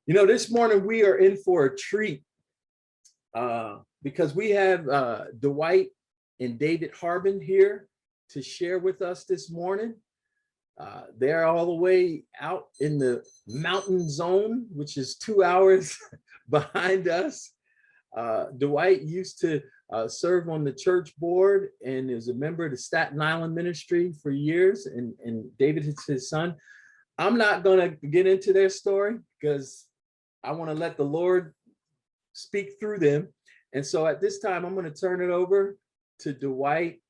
This morning we are in for a treat because we have Dwight and David Harbin here to share with us this morning. They're all the way out in the mountain zone, which is 2 hours behind us. Dwight used to serve on the church board and is a member of the Staten Island ministry for years, and David is his son. I'm not going to get into their story because I want to let the Lord speak through them. And so at this time, I'm going to turn it over to Dwight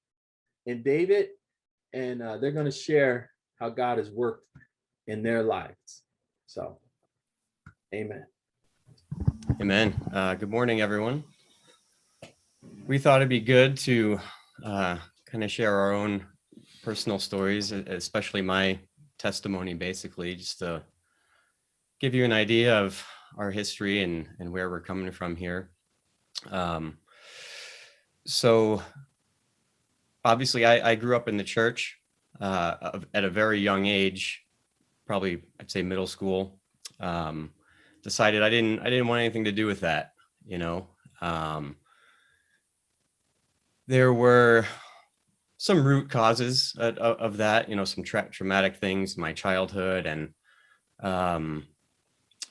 and David, and they're going to share how God has worked in their lives. So, amen. Amen. Good morning, everyone. We thought it'd be good to kind of share our own personal stories, especially my testimony, basically, just to give you an idea of our history and where we're coming from here. So obviously I grew up in the church at a very young age, probably I'd say middle school. Decided I didn't want anything to do with that, there were some root causes of that, some traumatic things in my childhood, and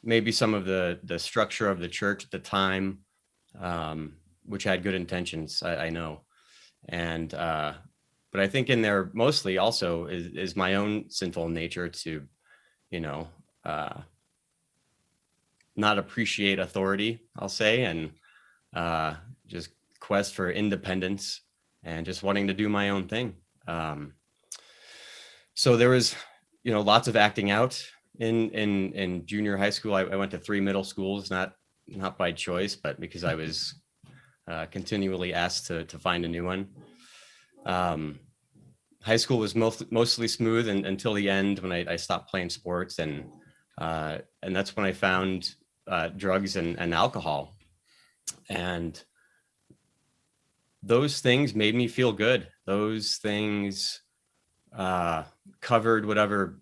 maybe some of the structure of the church at the time, which had good intentions, I know. And but I think in there mostly also is my own sinful nature to, not appreciate authority, I'll say, and just quest for independence and just wanting to do my own thing. So there was, lots of acting out in junior high school. I went to 3 middle schools, not by choice, but because I was continually asked to find a new one. High school was mostly smooth until the end when I stopped playing sports, and that's when I found drugs and alcohol, and those things made me feel good. Those things covered whatever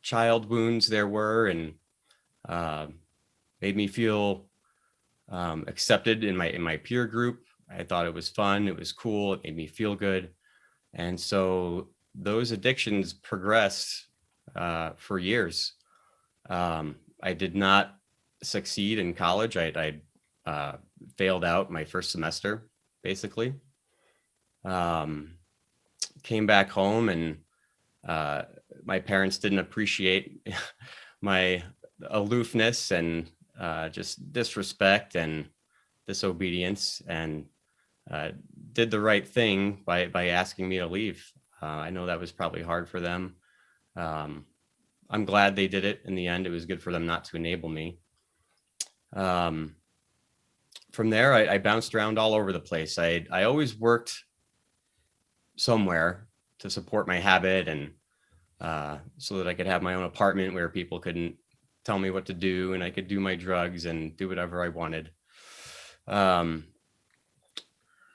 child wounds there were, and made me feel accepted in my peer group. I thought it was fun. It was cool. It made me feel good. And so those addictions progressed for years. I did not succeed in college. I failed out my first semester, basically. Came back home, and my parents didn't appreciate my aloofness and just disrespect and disobedience, and did the right thing by asking me to leave. I know that was probably hard for them. I'm glad they did it in the end. It was good for them not to enable me. From there, I bounced around all over the place. I always worked somewhere to support my habit, and so that I could have my own apartment where people couldn't tell me what to do, and I could do my drugs and do whatever I wanted.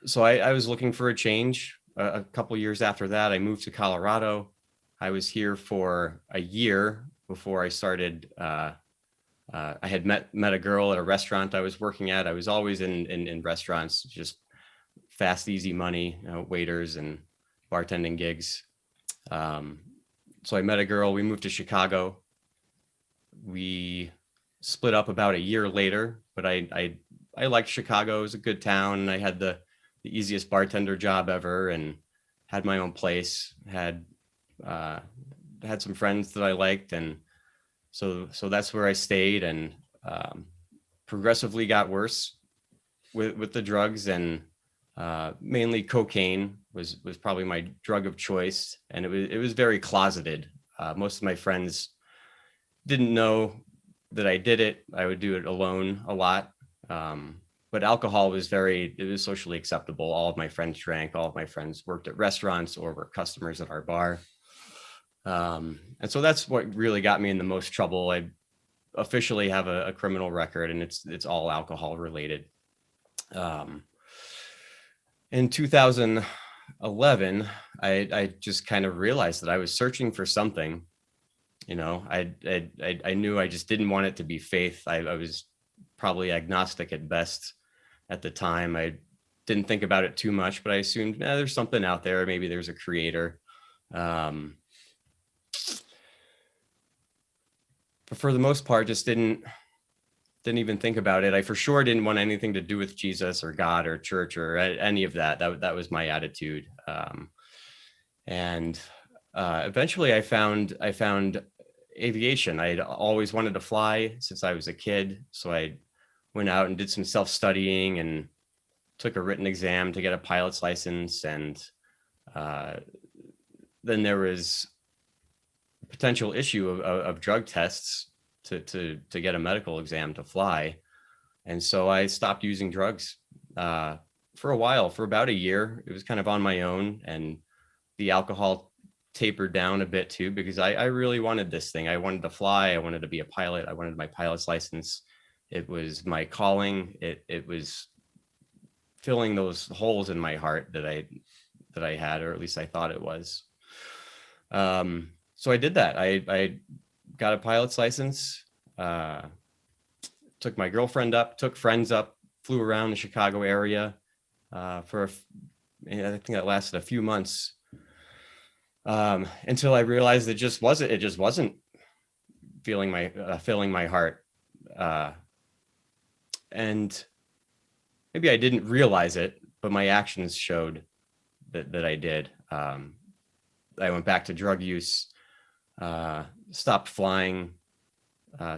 So I was looking for a change. A couple years after that, I moved to Colorado. I was here for a year before I started. I had met a girl at a restaurant I was working at. I was always in restaurants, just fast, easy money, waiters and bartending gigs. So I met a girl. We moved to Chicago. We split up about a year later, but I liked Chicago. It was a good town, and I had the easiest bartender job ever, and had my own place. Had some friends that I liked, and so that's where I stayed, and progressively got worse with the drugs, and mainly cocaine was probably my drug of choice, and it was very closeted. Most of my friends didn't know that I did it. I would do it alone a lot. But alcohol was socially acceptable. All of my friends drank. All of my friends worked at restaurants or were customers at our bar. And so that's what really got me in the most trouble. I officially have a criminal record, and it's all alcohol related. In 2011, I just kind of realized that I was searching for something I knew I just didn't want it to be faith. I was probably agnostic at best at the time. I didn't think about it too much, but I assumed there's something out there. Maybe there's a creator. But for the most part, just didn't even think about it. I for sure didn't want anything to do with Jesus or God or church or any of that. That was my attitude. And eventually I found aviation. I'd always wanted to fly since I was a kid. So I went out and did some self-studying and took a written exam to get a pilot's license. And then there was a potential issue of drug tests to get a medical exam to fly. And so I stopped using drugs for a while, for about a year. It was kind of on my own, and the alcohol tapered down a bit too, because I really wanted this thing. I wanted to fly. I wanted to be a pilot. I wanted my pilot's license. It was my calling. It was filling those holes in my heart that I had, or at least I thought it was. So I did that. I got a pilot's license, took my girlfriend up, took friends up, flew around the Chicago area I think that lasted a few months. Until I realized it just wasn't filling my heart. And maybe I didn't realize it, but my actions showed that I did. I went back to drug use, stopped flying,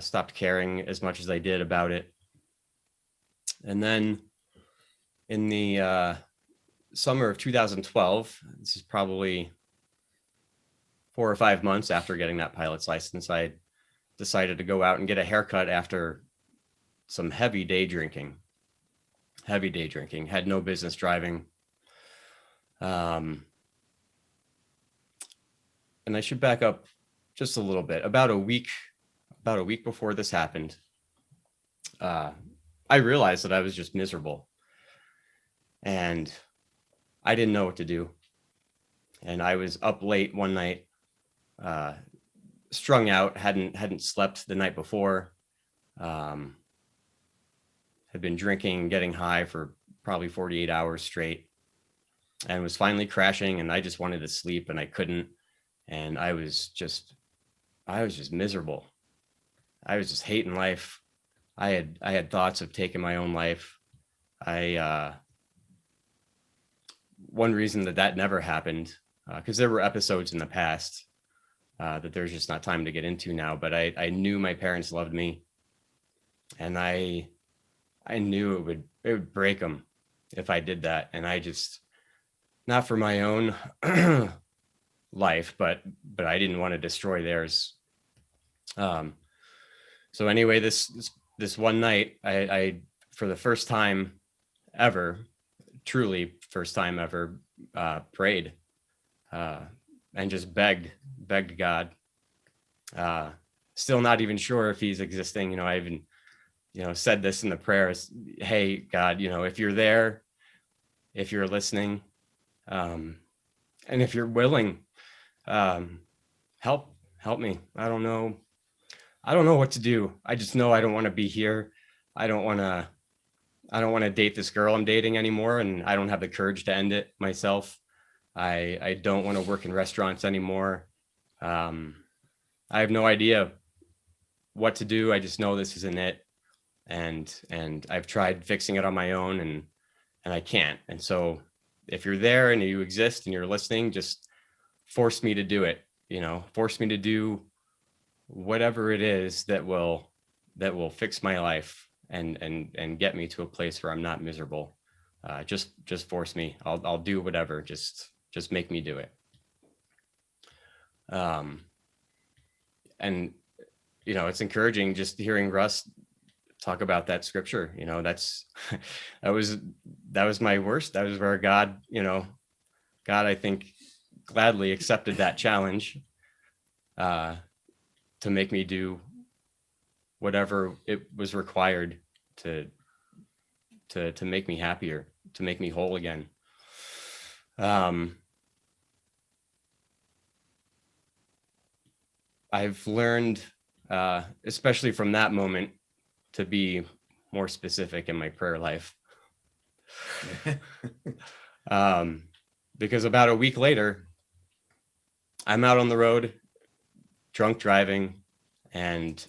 stopped caring as much as I did about it. And then in the summer of 2012, this is probably 4 or 5 months after getting that pilot's license, I decided to go out and get a haircut after some heavy day drinking. Had no business driving. And I should back up just a little bit. About a week before this happened, I realized that I was just miserable, and I didn't know what to do. And I was up late one night, strung out, hadn't slept the night before, had been drinking and getting high for probably 48 hours straight, and was finally crashing, and I just wanted to sleep and I couldn't. And I was just miserable. I was just hating life. I had thoughts of taking my own life. One reason that never happened, because there were episodes in the past that there's just not time to get into now, but I knew my parents loved me, and I knew it would break them if I did that. And I just, not for my own life, but I didn't want to destroy theirs. So anyway, this one night, I for the first time ever, truly first time ever, prayed and just begged God. Still not even sure if he's existing. I even, said this in the prayers: hey, God, if you're there, if you're listening, and if you're willing, help me. I don't know what to do. I just know I don't want to be here. I don't want to date this girl I'm dating anymore, and I don't have the courage to end it myself. I don't want to work in restaurants anymore. I have no idea what to do. I just know this isn't it. And I've tried fixing it on my own, and I can't. And so if you're there and you exist and you're listening, just force me to do it, force me to do whatever it is that will fix my life and get me to a place where I'm not miserable. Just force me. I'll do whatever. Just make me do it. And it's encouraging just hearing Russ talk about that scripture. That was my worst. That was where God, I think, gladly accepted that challenge to make me do whatever it was required to make me happier, to make me whole again. I've learned, especially from that moment, to be more specific in my prayer life. Because about a week later, I'm out on the road, drunk driving, and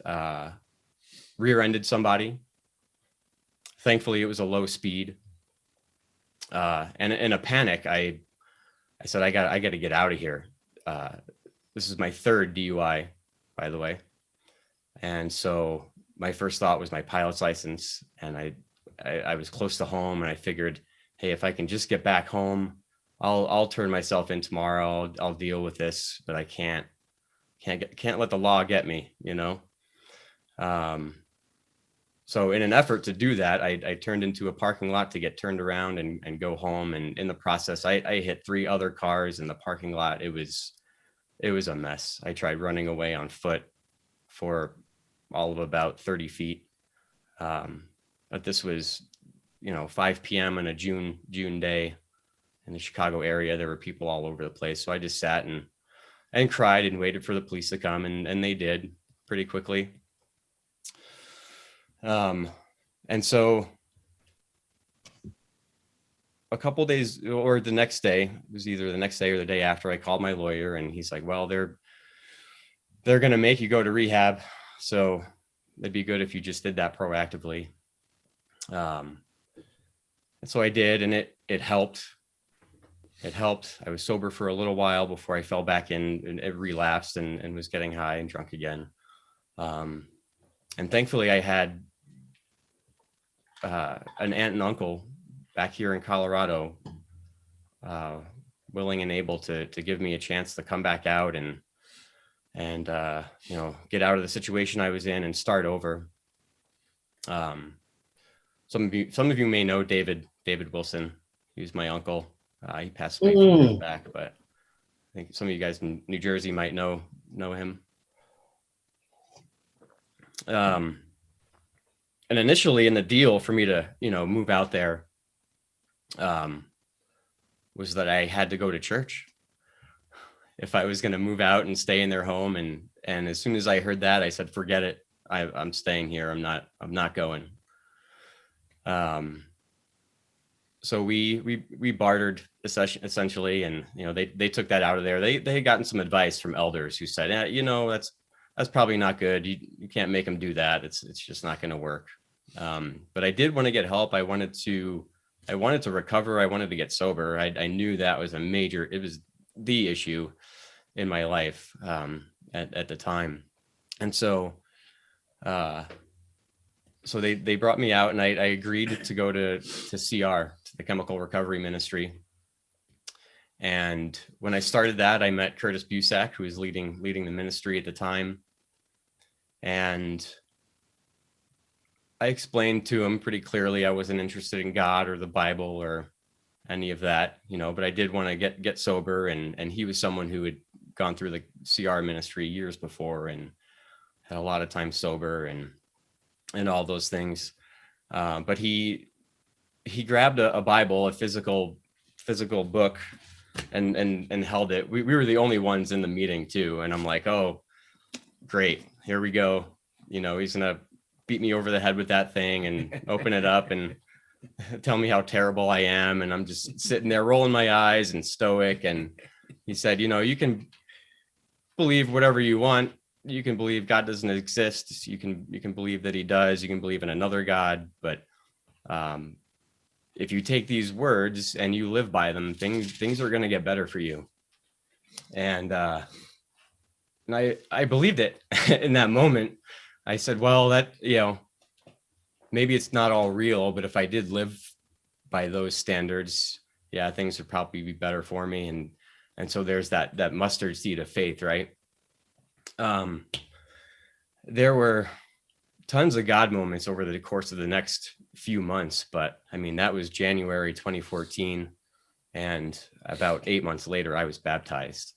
rear-ended somebody. Thankfully, it was a low speed. And in a panic, I said, I got to get out of here. This is my third DUI, by the way. And so my first thought was my pilot's license. And I was close to home, and I figured, hey, if I can just get back home, I'll turn myself in tomorrow. I'll deal with this, but I can't let the law get me, you know? So in an effort to do that, I turned into a parking lot to get turned around and go home. And in the process, I hit 3 other cars in the parking lot. It was a mess. I tried running away on foot for all of about 30 feet. But this was, 5 p.m. on a June day in the Chicago area. There were people all over the place. So I just sat and cried and waited for the police to come, and they did pretty quickly. And so a couple days, or the next day, it was either the next day or the day after, I called my lawyer, and he's like, well, they're going to make you go to rehab. So it'd be good if you just did that proactively. And so I did, and it helped. It helped. I was sober for a little while before I fell back in, and it relapsed and was getting high and drunk again. And thankfully I had an aunt and uncle back here in Colorado, willing and able to give me a chance to come back out and get out of the situation I was in and start over. Some of you may know David Wilson. He was my uncle. He passed away a few years back, but I think some of you guys in New Jersey might know him. And initially in the deal for me to, move out there, was that I had to go to church if I was going to move out and stay in their home. And as soon as I heard that, I said, forget it. I'm staying here. I'm not going. So we bartered essentially, and they took that out of there. They had gotten some advice from elders who said, that's probably not good. You can't make them do that. It's just not going to work. But I did want to get help. I wanted to recover. I wanted to get sober. I knew that was it was the issue in my life at the time. And so they brought me out, and I agreed to go to CR, to the Chemical Recovery Ministry. And when I started that, I met Curtis Busak, who was leading the ministry at the time. And I explained to him pretty clearly I wasn't interested in God or the Bible or any of that, but I did want to get sober. And he was someone who had gone through the CR ministry years before and had a lot of time sober and all those things. But he grabbed a Bible, a physical book, and held it. We were the only ones in the meeting too. And I'm like, oh, great. Here we go. He's going to beat me over the head with that thing and open it up and tell me how terrible I am. And I'm just sitting there rolling my eyes and stoic. And he said, you can believe whatever you want. You can believe God doesn't exist. You can believe that he does. You can believe in another God. But if you take these words and you live by them, things are going to get better for you. And I believed it in that moment. I said, well, that, maybe it's not all real, but if I did live by those standards, yeah, things would probably be better for me. And so there's that mustard seed of faith, right? There were tons of God moments over the course of the next few months, but I mean, that was January 2014. And about 8 months later, I was baptized.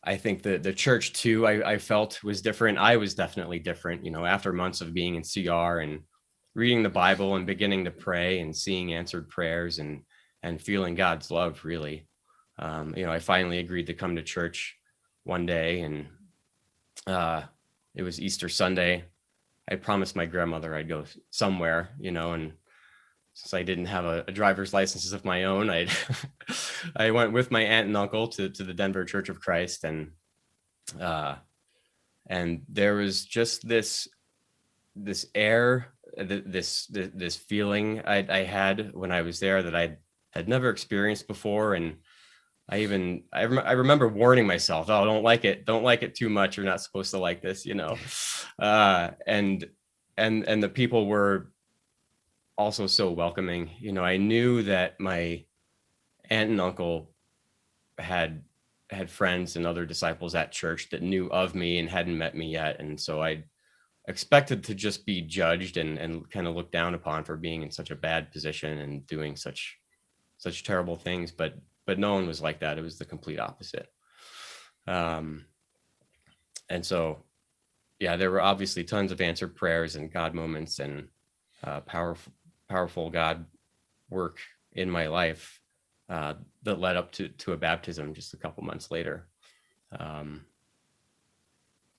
I think the church too, I felt was different. I was definitely different, after months of being in CR and reading the Bible and beginning to pray and seeing answered prayers and feeling God's love, really. I finally agreed to come to church one day, and it was Easter Sunday. I promised my grandmother I'd go somewhere, and since I didn't have a driver's license of my own, I went with my aunt and uncle to the Denver Church of Christ, and there was just this air, this feeling I had when I was there that I had never experienced before. And I remember warning myself, oh, don't like it too much. You're not supposed to like this, and the people were also so welcoming. I knew that my aunt and uncle had friends and other disciples at church that knew of me and hadn't met me yet. And so I expected to just be judged and kind of looked down upon for being in such a bad position and doing such terrible things. But no one was like that. It was the complete opposite. And so, yeah, there were obviously tons of answered prayers and God moments and powerful God work in my life that led up to a baptism just a couple months later.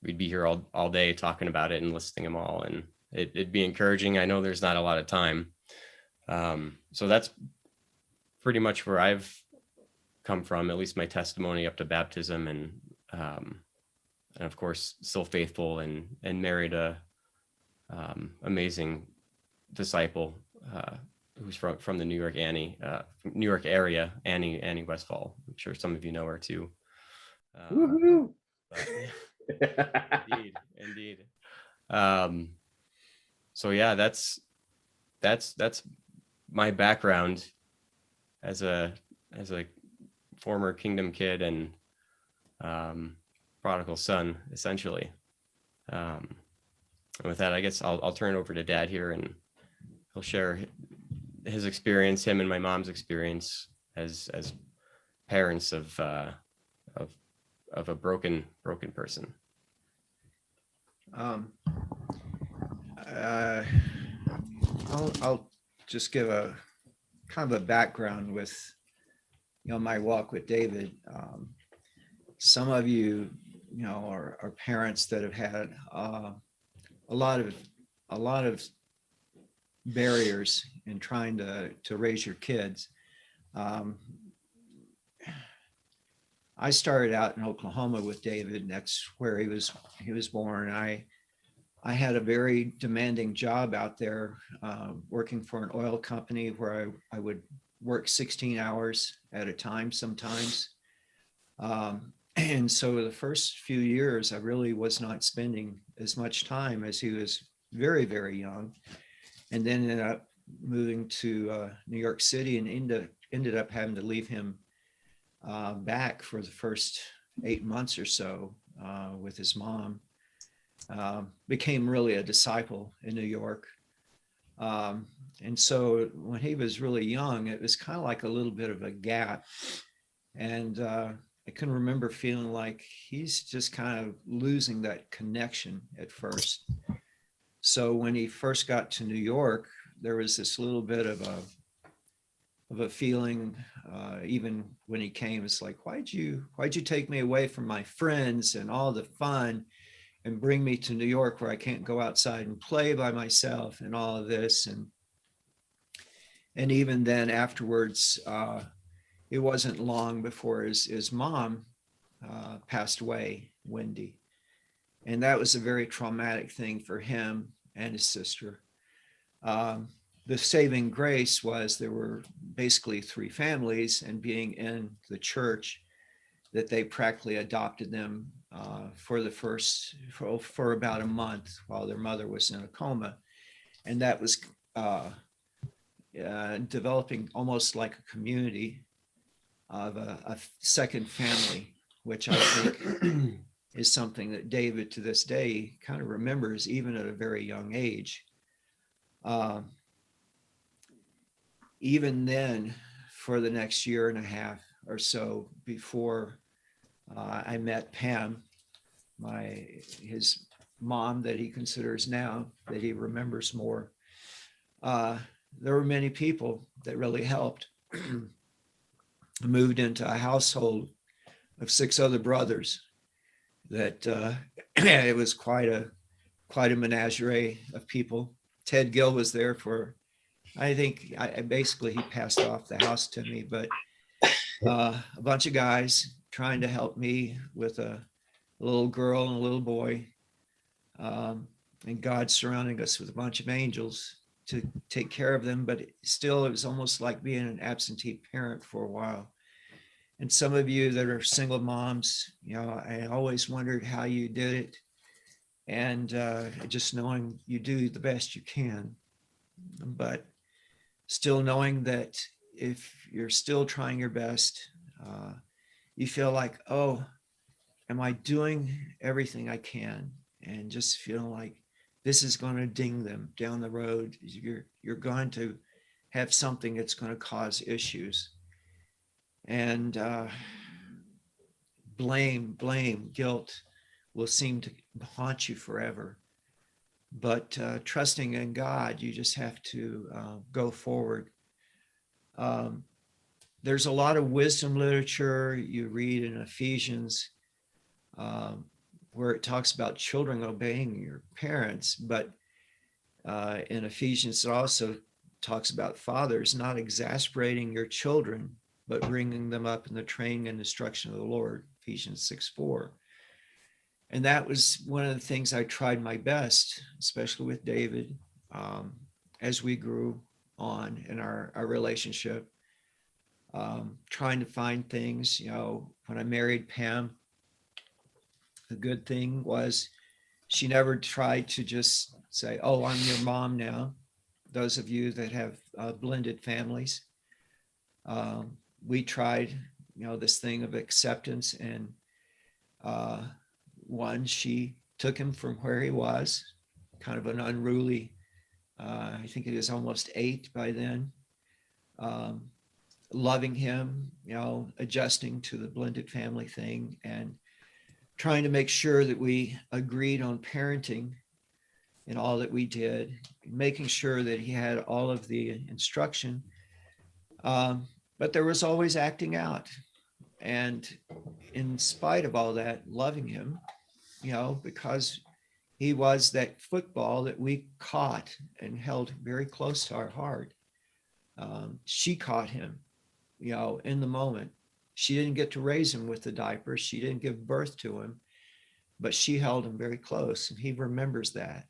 We'd be here all day talking about it and listing them all, and it'd be encouraging. I know there's not a lot of time. So that's pretty much where I've come from, at least my testimony up to baptism, and of course still faithful and married a amazing disciple who's from the New York area, Annie Westfall. I'm sure some of you know her too. Indeed. So yeah, that's my background as a former kingdom kid and prodigal son, essentially. And with that, I guess I'll turn it over to Dad here, and he'll share his experience, him and my mom's experience as parents of a broken person. I'll just give a kind of a background with my walk with David. Some of you are parents that have had a lot of barriers in trying to raise your kids. I started out in Oklahoma with David, and that's where he was born. I had a very demanding job out there, working for an oil company where I would work 16 hours at a time sometimes. And so the first few years, I really was not spending as much time as he was very, very young, and then ended up moving to New York City and ended up having to leave him back for the first 8 months or so with his mom. Became really a disciple in New York. And so when he was really young, it was kind of like a little bit of a gap. And I can remember feeling like he's just kind of losing that connection at first. So when he first got to New York, there was this little bit of a feeling, even when he came, it's like, why'd you take me away from my friends and all the fun and bring me to New York where I can't go outside and play by myself and all of this. And even then afterwards, it wasn't long before his mom passed away, Wendy. And that was a very traumatic thing for him and his sister. The saving grace was there were basically 3 families, and being in the church, that they practically adopted them for about a month while their mother was in a coma. And that was developing almost like a community of a second family, which I think is something that David to this day kind of remembers even at a very young age. Even then, for the next year and a half or so before I met Pam, his mom that he considers now, that he remembers more, there were many people that really helped. moved into a household of 6 other brothers that it was quite a menagerie of people. Ted Gill was there for, I think, basically he passed off the house to me, but a bunch of guys trying to help me with a little girl and a little boy, and God surrounding us with a bunch of angels to take care of them. But still, it was almost like being an absentee parent for a while. And some of you that are single moms, I always wondered how you did it. And just knowing you do the best you can, but still knowing that if you're still trying your best, you feel like, oh, am I doing everything I can? And just feeling like this is going to ding them down the road. You're going to have something that's going to cause issues. And blame, guilt will seem to haunt you forever. But trusting in God, you just have to go forward. There's a lot of wisdom literature you read in Ephesians where it talks about children obeying your parents, but in Ephesians it also talks about fathers not exasperating your children, but bringing them up in the training and instruction of the Lord, Ephesians 6:4. And that was one of the things I tried my best, especially with David, as we grew on in our relationship, trying to find things. When I married Pam, the good thing was she never tried to just say, oh, I'm your mom now. Those of you that have blended families, we tried, this thing of acceptance. And she took him from where he was, kind of an unruly, I think he was almost 8 by then, loving him, adjusting to the blended family thing, and trying to make sure that we agreed on parenting in all that we did, making sure that he had all of the instruction. But there was always acting out. And in spite of all that, loving him, because he was that football that we caught and held very close to our heart. She caught him, in the moment. She didn't get to raise him with the diaper. She didn't give birth to him, but she held him very close, and he remembers that.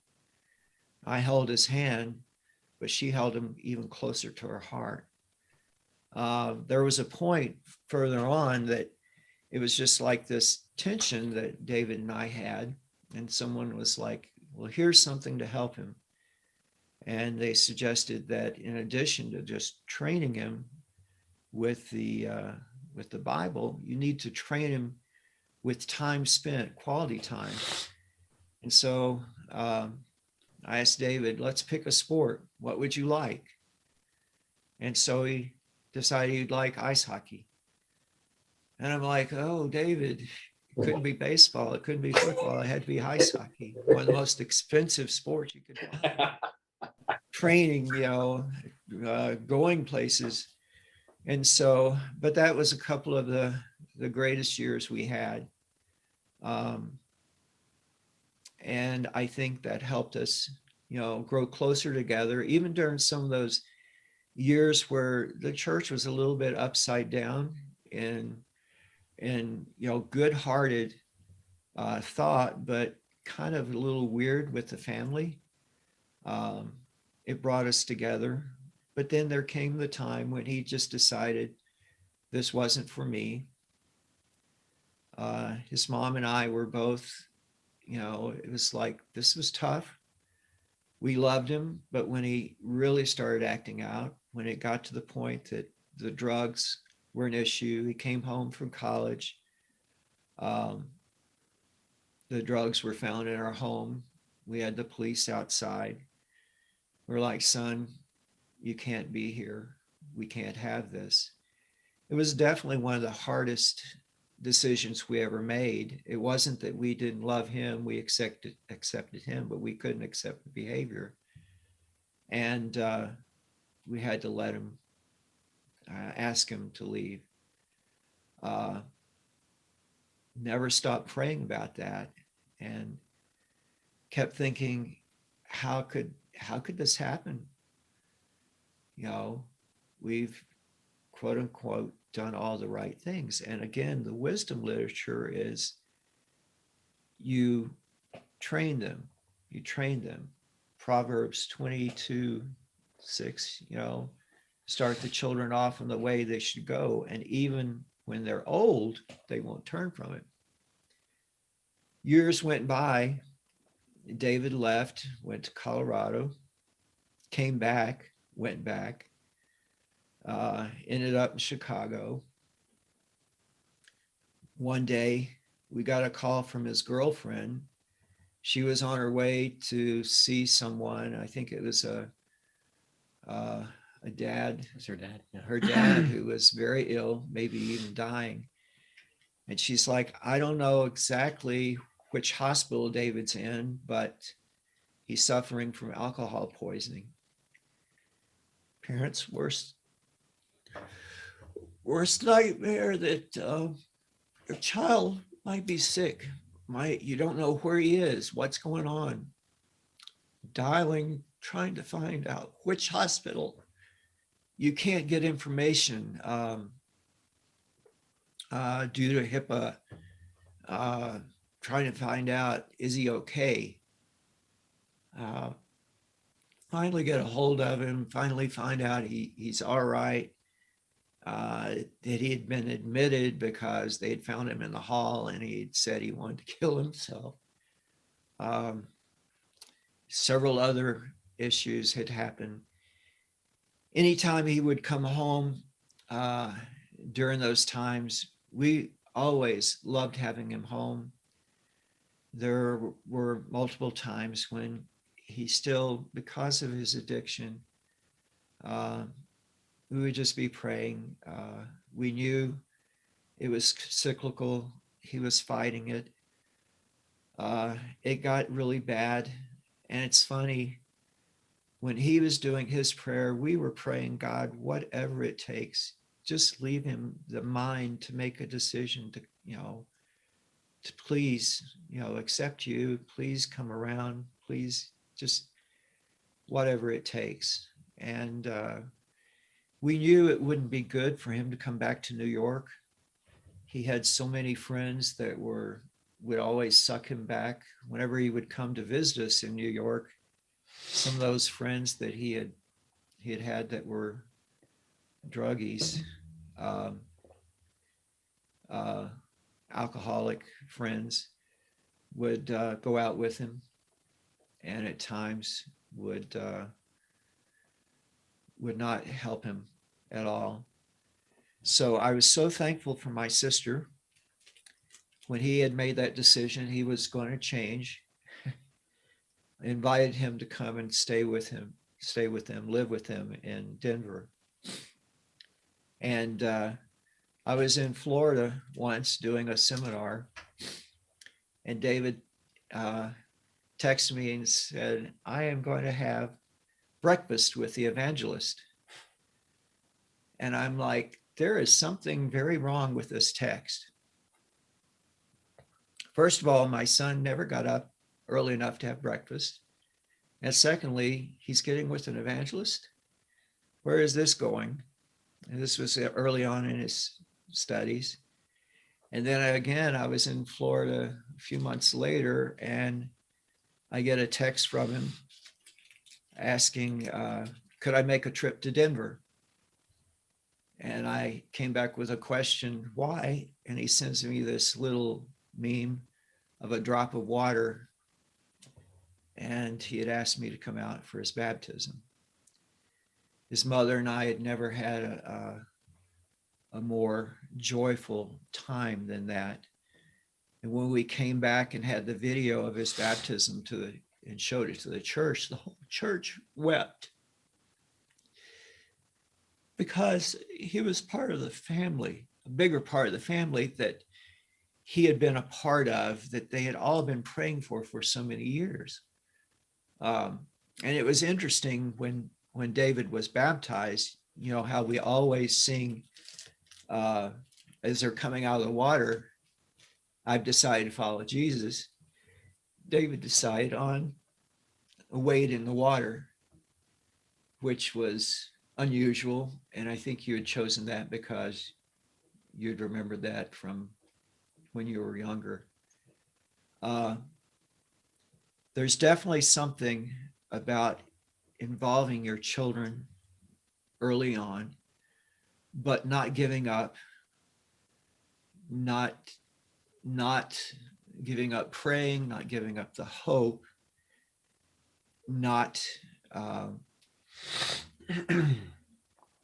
I held his hand, but she held him even closer to her heart. There was a point further on that it was just like this tension that David and I had, and someone was like, well, here's something to help him. And they suggested that in addition to just training him with the Bible, you need to train him with time spent, quality time. And so I asked David, let's pick a sport. What would you like? And so he decided he'd like ice hockey. And I'm like, oh, David, it couldn't be baseball. It couldn't be football. It had to be ice hockey, one of the most expensive sports you could find. Training, going places. And so, but that was a couple of the greatest years we had. And I think that helped us, grow closer together, even during some of those years where the church was a little bit upside down and good-hearted thought, but kind of a little weird with the family. It brought us together. But then there came the time when he just decided this wasn't for me. His mom and I were both, it was like, this was tough. We loved him, but when he really started acting out, when it got to the point that the drugs were an issue, he came home from college. The drugs were found in our home. We had the police outside. We're like, son, you can't be here. We can't have this. It was definitely one of the hardest decisions we ever made. It wasn't that we didn't love him. We accepted him, but we couldn't accept the behavior. And we had to let him, ask him to leave. never stopped praying about that, and kept thinking, how could this happen? You know, we've quote unquote done all the right things. And again, the wisdom literature is you train them. Proverbs 22:6, start the children off in the way they should go. And even when they're old, they won't turn from it. Years went by. David left, went to Colorado, came back, went back, ended up in Chicago. One day, we got a call from his girlfriend. She was on her way to see someone. I think it was a dad. It's her dad. Yeah. Her dad, who was very ill, maybe even dying. And she's like, I don't know exactly which hospital David's in, but he's suffering from alcohol poisoning. Parents' worst nightmare, that your child might be sick. You don't know where he is, what's going on. Dialing, trying to find out which hospital. You can't get information due to HIPAA. Trying to find out, is he okay? Finally get a hold of him, finally find out he's all right. That he had been admitted because they had found him in the hall and he had said he wanted to kill himself. Several other issues had happened. Anytime he would come home during those times, we always loved having him home. There were multiple times when he still, because of his addiction, we would just be praying. We knew it was cyclical. He was fighting it. It got really bad. And it's funny, when he was doing his prayer, we were praying, God, whatever it takes, just leave him the mind to make a decision to please, accept you, please come around, please, just whatever it takes. And we knew it wouldn't be good for him to come back to New York. He had so many friends that would always suck him back. Whenever he would come to visit us in New York, some of those friends that he had that were druggies, alcoholic friends, would go out with him, and at times would not help him at all. So I was so thankful for my sister. When he had made that decision, he was going to change. I invited him to come and stay with them, live with him in Denver. And I was in Florida once doing a seminar, and David texted me and said, I am going to have breakfast with the evangelist. And I'm like, there is something very wrong with this text. First of all, my son never got up early enough to have breakfast. And secondly, he's getting with an evangelist. Where is this going? And this was early on in his studies. And then again, I was in Florida a few months later, and I get a text from him asking, could I make a trip to Denver? And I came back with a question, why? And he sends me this little meme of a drop of water. And he had asked me to come out for his baptism. His mother and I had never had a more joyful time than that. And when we came back and had the video of his baptism and showed it to the church, the whole church wept. Because he was part of the family, a bigger part of the family that he had been a part of, that they had all been praying for so many years. And it was interesting when David was baptized, how we always sing as they're coming out of the water, I've decided to follow Jesus. David decided on a wade in the water, which was unusual. And I think you had chosen that because you'd remembered that from when you were younger. There's definitely something about involving your children early on, but not giving up, not giving up praying, not giving up the hope, not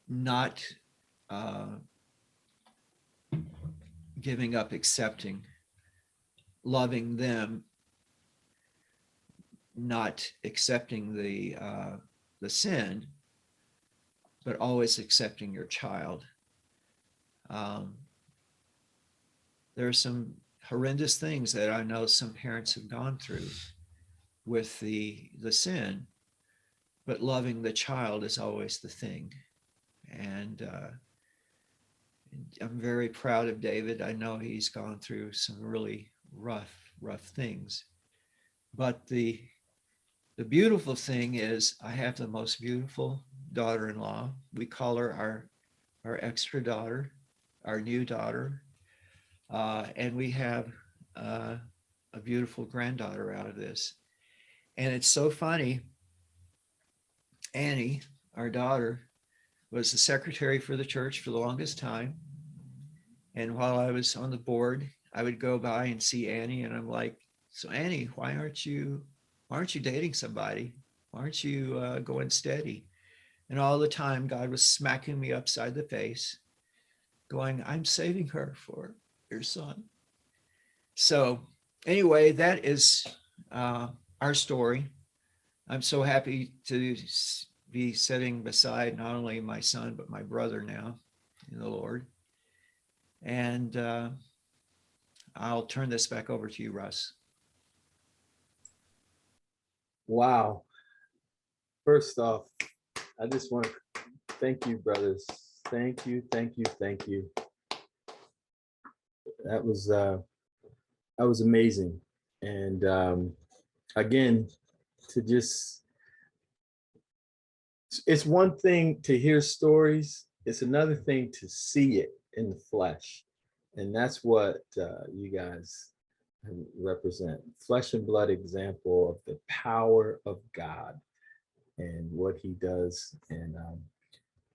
not giving up accepting, loving them, not accepting the sin, but always accepting your child. There are some horrendous things that I know some parents have gone through with the sin, but loving the child is always the thing. And I'm very proud of David. I know he's gone through some really rough things, but the beautiful thing is I have the most beautiful daughter-in-law. We call her our extra daughter, our new daughter. And we have a beautiful granddaughter out of this. And it's so funny. Annie, our daughter, was the secretary for the church for the longest time. And while I was on the board, I would go by and see Annie, and I'm like, so Annie, why aren't you dating somebody? Why aren't you going steady? And all the time, God was smacking me upside the face, going, I'm saving her for your son. So anyway, that is our story. I'm so happy to be sitting beside not only my son, but my brother now in the Lord. And I'll turn this back over to you, Russ. Wow. First off, I just want to thank you, brothers. Thank you. That was amazing. And again, it's one thing to hear stories. It's another thing to see it in the flesh. And that's what you guys represent. Flesh and blood example of the power of God and what he does. And